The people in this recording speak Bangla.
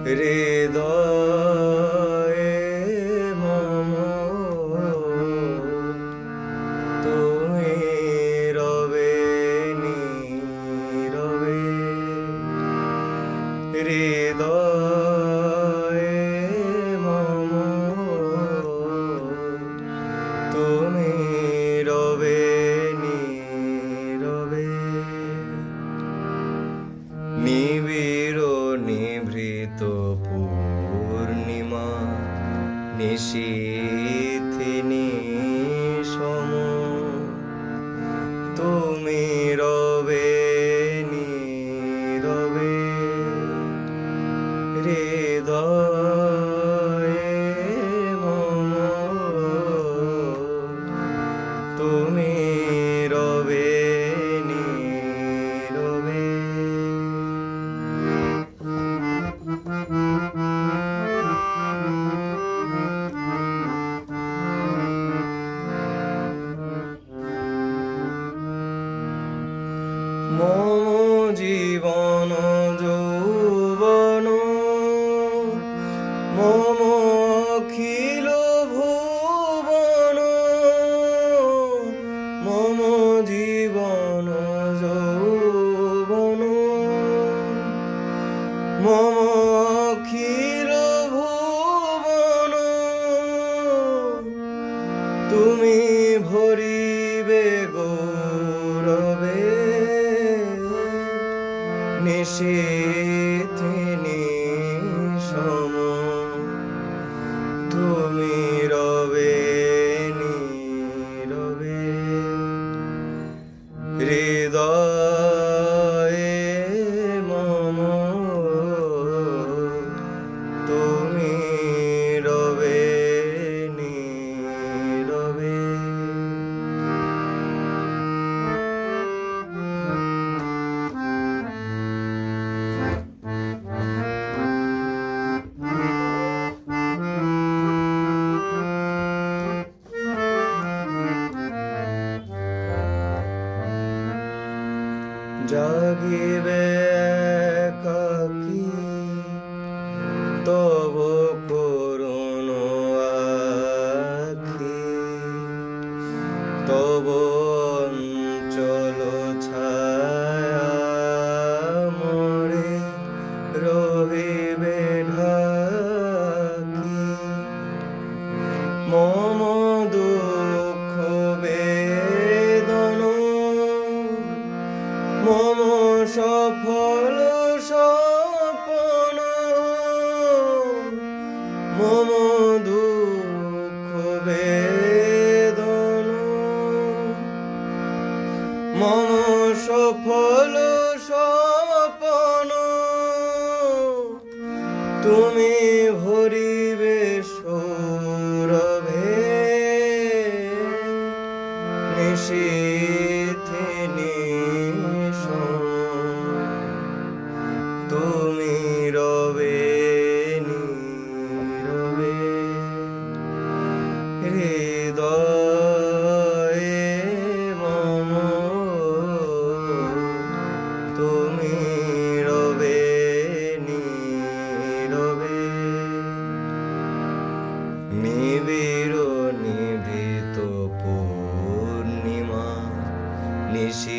হৃদয়ে মম তুমি রবে নীরবে, হৃদয়ে মম তুমি রবে নীরবে। নিবিড় নিভৃত পূর্ণিমা নিশীথিনী সম তুমি রবে নীরবে, হৃদয়ে মম তুমি রবে নীরবে। মম জীবন যৌবন মম অখিল ভুবন, মম জীবন যৌবন মম অখিল ভুবন তুমি ভরিবে গৌরবে, নিশীথিনী সম তুমি রবে নীরবে, হৃদয়ে মম তুমি রবে নীরবে। জাগিবে একাকী তব করুণ আখি, তব অঞ্চল ছায়া মোরে রহিবে ঢাকি, মম দুঃখ বেদন মম সফল স্বপ্ন, মম দুঃখ বেদন মম সফল স্বপ্ন তুমি ভরিবে সৌরভে, নিশীথিনী তুমি রবে নীরবে, হৃদয়ে মম তুমি রবে নীরবে। নিবিড় নিভৃত পূর্ণিমা নিশি